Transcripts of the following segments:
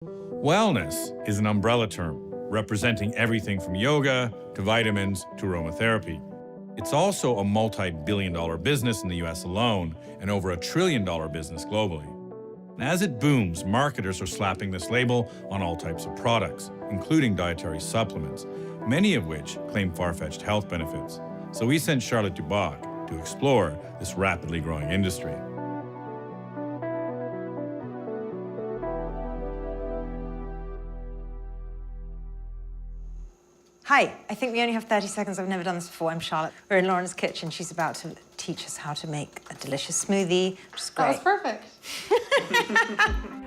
Wellness is an umbrella term representing everything from yoga to vitamins to aromatherapy. It's also a multi-billion-dollar business in the US alone and over $1 trillion business globally. And as it booms, marketers are slapping this label on all types of products, including dietary supplements, many of which claim far-fetched health benefits. So we sent Charlotte Duboc to explore this rapidly growing industry. Hi, I think we only have 30 seconds. I've never done this before. I'm Charlotte. We're in Lauren's kitchen. She's about to teach us how to make a delicious smoothie, which is great. That was perfect.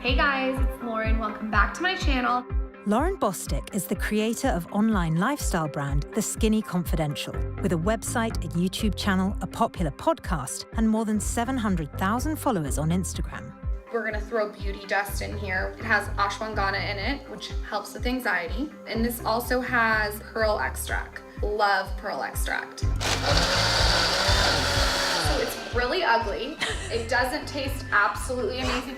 Hey guys, it's Lauren. Welcome back to my channel. Lauren Bostic is the creator of online lifestyle brand The Skinny Confidential, with a website, a YouTube channel, a popular podcast, and more than 700,000 followers on Instagram. We're gonna throw beauty dust in here. It has ashwagandha in it, which helps with anxiety. And this also has pearl extract. Love pearl extract. So it's really ugly. It doesn't taste absolutely amazing.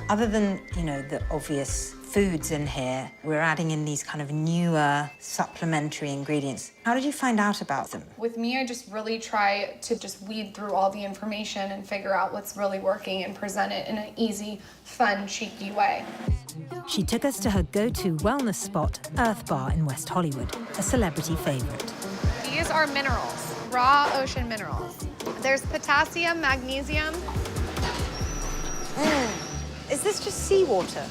Other than, the obvious foods in here, we're adding in these kind of newer supplementary ingredients. How did you find out about them? With me, I just really try to just weed through all the information and figure out what's really working and present it in an easy, fun, cheeky way. She took us to her go-to wellness spot, Earth Bar in West Hollywood, a celebrity favorite. These are minerals, raw ocean minerals. There's potassium, magnesium. Is this just seawater?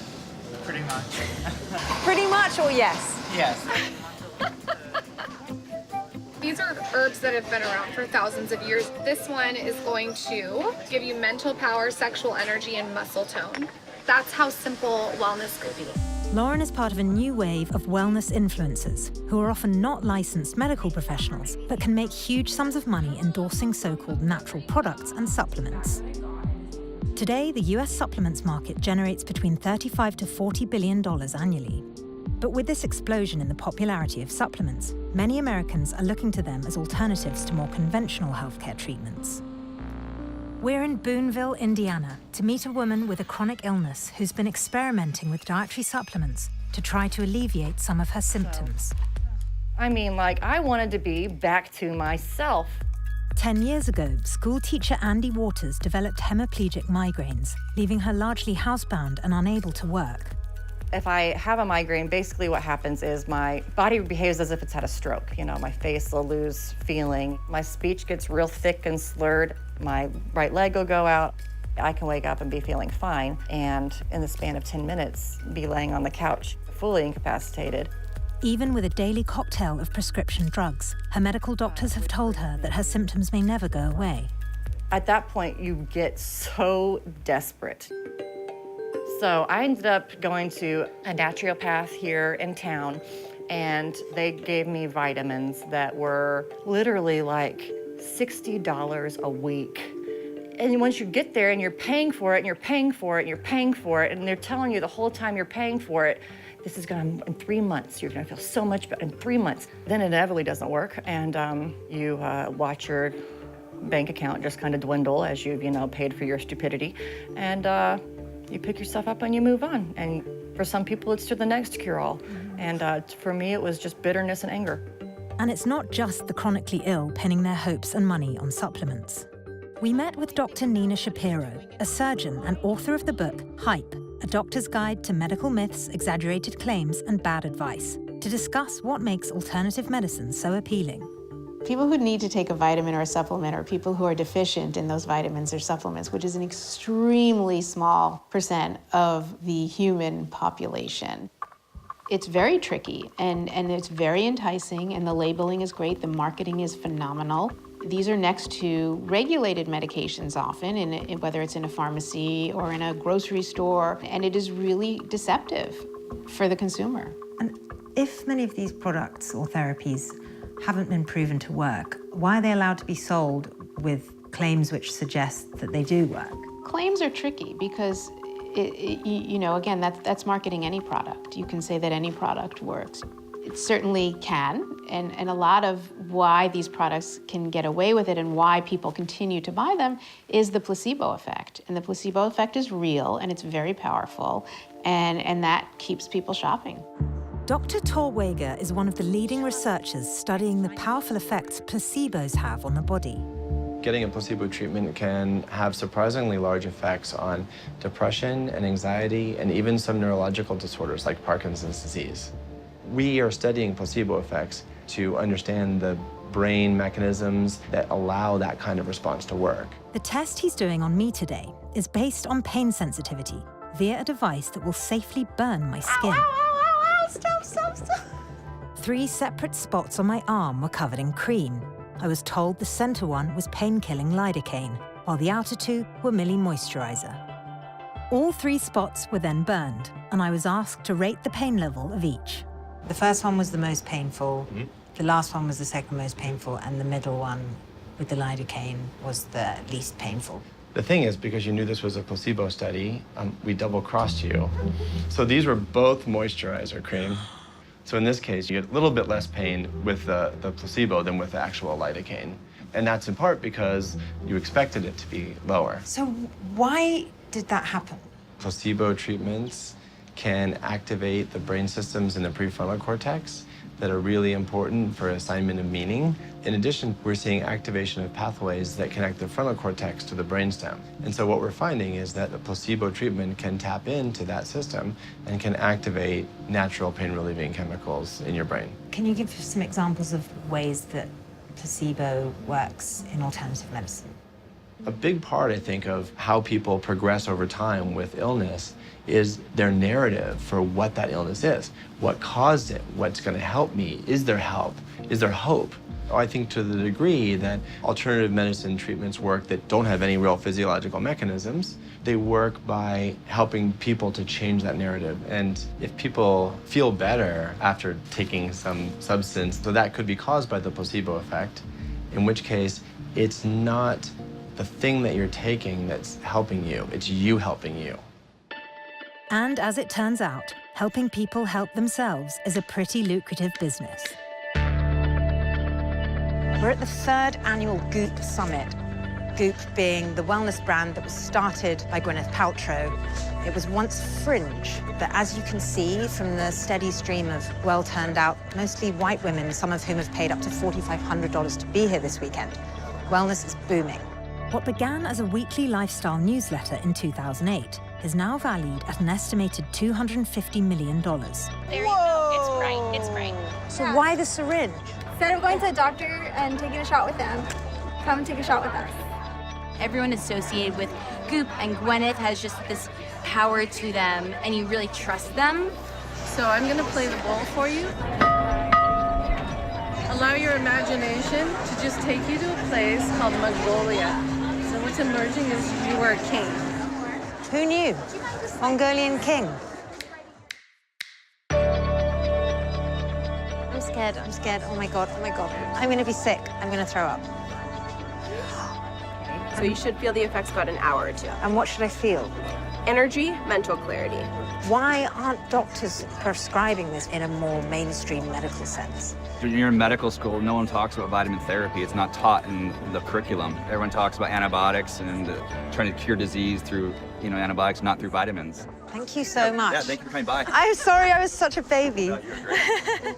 Pretty much. Pretty much, or yes? Yes. These are herbs that have been around for thousands of years. This one is going to give you mental power, sexual energy, and muscle tone. That's how simple wellness could be. Lauren is part of a new wave of wellness influencers who are often not licensed medical professionals, but can make huge sums of money endorsing so-called natural products and supplements. Today, the US supplements market generates between $35 to $40 billion annually. But with this explosion in the popularity of supplements, many Americans are looking to them as alternatives to more conventional healthcare treatments. We're in Boonville, Indiana, to meet a woman with a chronic illness who's been experimenting with dietary supplements to try to alleviate some of her symptoms. I wanted to be back to myself. 10 years ago, school teacher Andy Waters developed hemiplegic migraines, leaving her largely housebound and unable to work. If I have a migraine, basically what happens is my body behaves as if it's had a stroke. My face will lose feeling. My speech gets real thick and slurred. My right leg will go out. I can wake up and be feeling fine, and in the span of 10 minutes, be laying on the couch, fully incapacitated. Even with a daily cocktail of prescription drugs, her medical doctors have told her that her symptoms may never go away. At that point, you get so desperate. So I ended up going to a naturopath here in town, and they gave me vitamins that were literally like $60 a week. And once you get there and you're paying for it, and you're paying for it, and you're paying for it, and they're telling you the whole time you're paying for it, this is in 3 months, you're gonna feel so much better in 3 months. Then it inevitably doesn't work, and you watch your bank account just kind of dwindle as you've, paid for your stupidity, and you pick yourself up and you move on. And for some people, it's to the next cure-all. And for me, it was just bitterness and anger. And it's not just the chronically ill pinning their hopes and money on supplements. We met with Dr. Nina Shapiro, a surgeon and author of the book Hype, A Doctor's Guide to Medical Myths, Exaggerated Claims, and Bad Advice, to discuss what makes alternative medicine so appealing. People who need to take a vitamin or a supplement are people who are deficient in those vitamins or supplements, which is an extremely small % of the human population. It's very tricky, and it's very enticing, and the labeling is great, the marketing is phenomenal. These are next to regulated medications often, whether it's in a pharmacy or in a grocery store, and it is really deceptive for the consumer. And if many of these products or therapies haven't been proven to work, why are they allowed to be sold with claims which suggest that they do work? Claims are tricky because, again, that's marketing any product. You can say that any product works. It certainly can, and a lot of why these products can get away with it and why people continue to buy them is the placebo effect. And the placebo effect is real, and it's very powerful, and that keeps people shopping. Dr. Tor Wager is one of the leading researchers studying the powerful effects placebos have on the body. Getting a placebo treatment can have surprisingly large effects on depression and anxiety and even some neurological disorders like Parkinson's disease. We are studying placebo effects to understand the brain mechanisms that allow that kind of response to work. The test he's doing on me today is based on pain sensitivity via a device that will safely burn my skin. Ow, ow, ow, ow, stop. 3 separate spots on my arm were covered in cream. I was told the center one was pain-killing lidocaine, while the outer 2 were Milli Moisturizer. All 3 spots were then burned, and I was asked to rate the pain level of each. The first one was the most painful, the last one was the second most painful, and the middle one with the lidocaine was the least painful. The thing is, because you knew this was a placebo study, we double-crossed you. So these were both moisturizer cream. So in this case, you get a little bit less pain with the placebo than with the actual lidocaine. And that's in part because you expected it to be lower. So why did that happen? Placebo treatments can activate the brain systems in the prefrontal cortex that are really important for assignment of meaning. In addition, we're seeing activation of pathways that connect the frontal cortex to the brainstem. And so what we're finding is that the placebo treatment can tap into that system and can activate natural pain-relieving chemicals in your brain. Can you give some examples of ways that placebo works in alternative medicine? A big part, I think, of how people progress over time with illness is their narrative for what that illness is. What caused it? What's going to help me? Is there help? Is there hope? I think to the degree that alternative medicine treatments work that don't have any real physiological mechanisms, they work by helping people to change that narrative. And if people feel better after taking some substance, so that could be caused by the placebo effect, in which case it's not the thing that you're taking that's helping you, it's you helping you. And as it turns out, helping people help themselves is a pretty lucrative business. We're at the 3rd annual Goop Summit. Goop being the wellness brand that was started by Gwyneth Paltrow. It was once fringe, but as you can see from the steady stream of well-turned-out, mostly white women, some of whom have paid up to $4,500 to be here this weekend, wellness is booming. What began as a weekly lifestyle newsletter in 2008 is now valued at an estimated $250 million. There you go. It's bright. So why the syringe? Instead of going to the doctor and taking a shot with them, come and take a shot with us. Everyone associated with Goop and Gwyneth has just this power to them, and you really trust them. So I'm gonna play the bowl for you. Allow your imagination to just take you to a place called Mongolia. So what's emerging is you are a king. Who knew? Mongolian king. I'm scared. Oh my God. I'm gonna be sick. I'm gonna throw up. So you should feel the effects about an hour or 2. And what should I feel? Energy, mental clarity. Why aren't doctors prescribing this in a more mainstream medical sense? When you're in medical school, no one talks about vitamin therapy. It's not taught in the curriculum. Everyone talks about antibiotics and trying to cure disease through, antibiotics, not through vitamins. Thank you so much. Yeah, thank you for coming by. I'm sorry I was such a baby. No, you're great.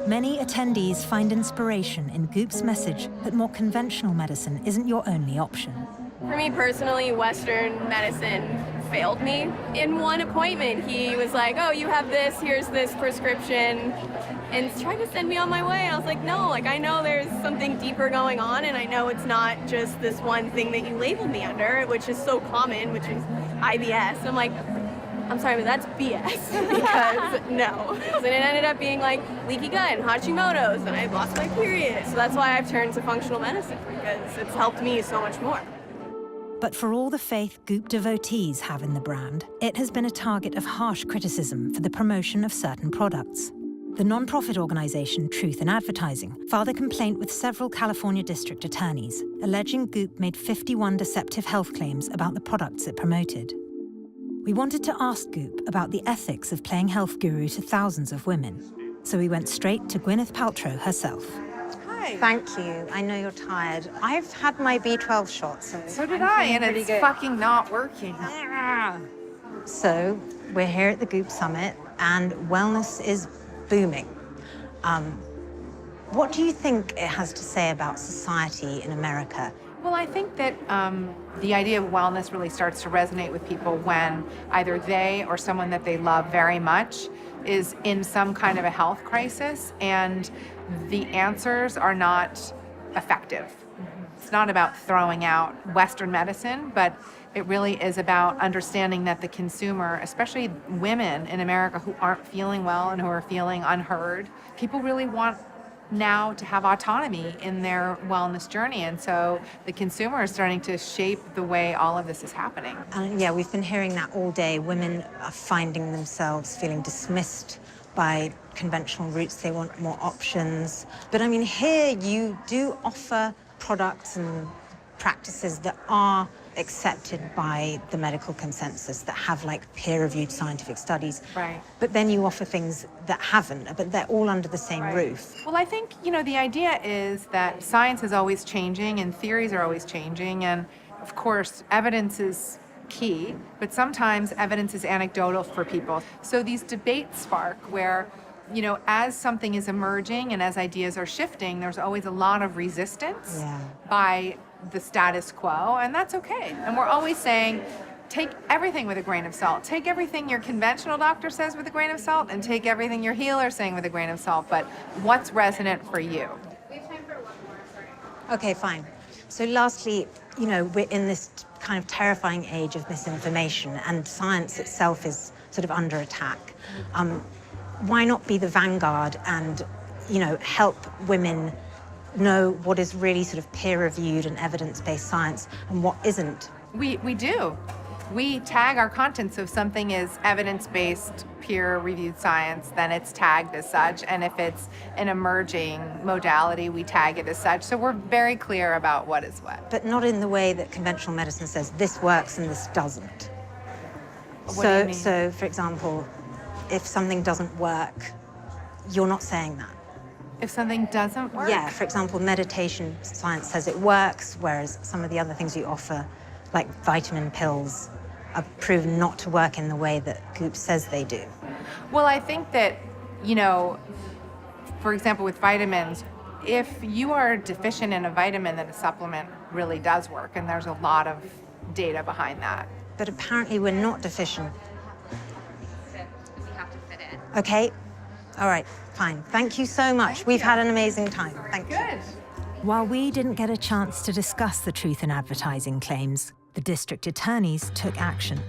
Many attendees find inspiration in Goop's message that more conventional medicine isn't your only option. For me personally, Western medicine failed me. In one appointment, he was like, oh, you have this, here's this prescription, and tried to send me on my way. And I was like, no, I know there's something deeper going on, and I know it's not just this one thing that you labeled me under, which is so common, which is IBS. I'm like, I'm sorry, but that's BS, because no. And it ended up being like leaky gut and Hashimoto's, and I lost my period. So that's why I've turned to functional medicine, because it's helped me so much more. But for all the faith Goop devotees have in the brand, it has been a target of harsh criticism for the promotion of certain products. The non-profit organization Truth in Advertising filed a complaint with several California district attorneys, alleging Goop made 51 deceptive health claims about the products it promoted. We wanted to ask Goop about the ethics of playing health guru to thousands of women. So we went straight to Gwyneth Paltrow herself. Hi. Thank you. I know you're tired. I've had my B12 shots. So did I, and it's fucking not working. So we're here at the Goop Summit, and wellness is booming. What do you think it has to say about society in America? Well, I think that the idea of wellness really starts to resonate with people when either they or someone that they love very much is in some kind of a health crisis, and the answers are not effective. It's not about throwing out Western medicine, but it really is about understanding that the consumer, especially women in America who aren't feeling well and who are feeling unheard, people really want now to have autonomy in their wellness journey. And so the consumer is starting to shape the way all of this is happening. And yeah, we've been hearing that all day. Women are finding themselves feeling dismissed by conventional routes. They want more options. But I mean, here you do offer products and practices that are accepted by the medical consensus, that have like peer-reviewed scientific studies. Right. But then you offer things that haven't, but they're all under the same roof. Well, I think, you know, the idea is that science is always changing and theories are always changing. And of course, evidence is key, but sometimes evidence is anecdotal for people. So these debates spark where, you know, as something is emerging and as ideas are shifting, there's always a lot of resistance by the status quo, and that's okay. And we're always saying, take everything with a grain of salt. Take everything your conventional doctor says with a grain of salt, and take everything your healer is saying with a grain of salt, but what's resonant for you? We have time for one more, sorry. Okay, fine. So lastly, you know, we're in this kind of terrifying age of misinformation, and science itself is sort of under attack. Why not be the vanguard and, you know, help women know what is really sort of peer-reviewed and evidence-based science and what isn't? We do. We tag our content, so if something is evidence-based, peer-reviewed science, then it's tagged as such. And if it's an emerging modality, we tag it as such. So we're very clear about what is what. But not in the way that conventional medicine says this works and this doesn't. What do you mean? So, for example, if something doesn't work, you're not saying that. If something doesn't work? Yeah, for example, meditation science says it works, whereas some of the other things you offer, like vitamin pills, are proven not to work in the way that Goop says they do. Well, I think that, you know, for example, with vitamins, if you are deficient in a vitamin, then a supplement really does work, and there's a lot of data behind that. But apparently we're not deficient. We have to fit in. Okay, all right, fine. Thank you so much. We've had an amazing time. Thank you. Good. While we didn't get a chance to discuss the truth in advertising claims, the district attorneys took action.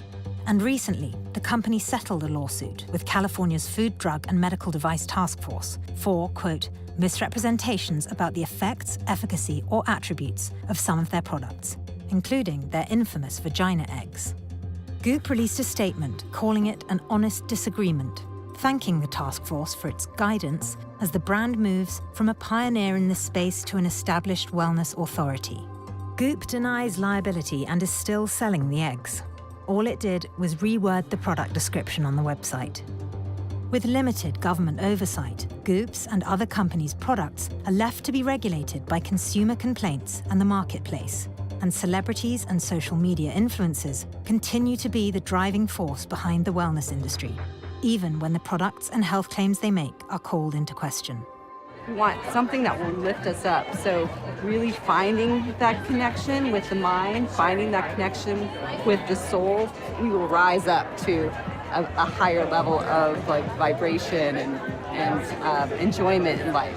And recently, the company settled a lawsuit with California's Food, Drug, and Medical Device Task Force for, quote, misrepresentations about the effects, efficacy, or attributes of some of their products, including their infamous vagina eggs. Goop released a statement calling it an honest disagreement, thanking the task force for its guidance as the brand moves from a pioneer in this space to an established wellness authority. Goop denies liability and is still selling the eggs. All it did was reword the product description on the website. With limited government oversight, Goop's and other companies' products are left to be regulated by consumer complaints and the marketplace, and celebrities and social media influencers continue to be the driving force behind the wellness industry, even when the products and health claims they make are called into question. We want something that will lift us up. So really finding that connection with the mind, finding that connection with the soul, we will rise up to a higher level of like vibration and enjoyment in life.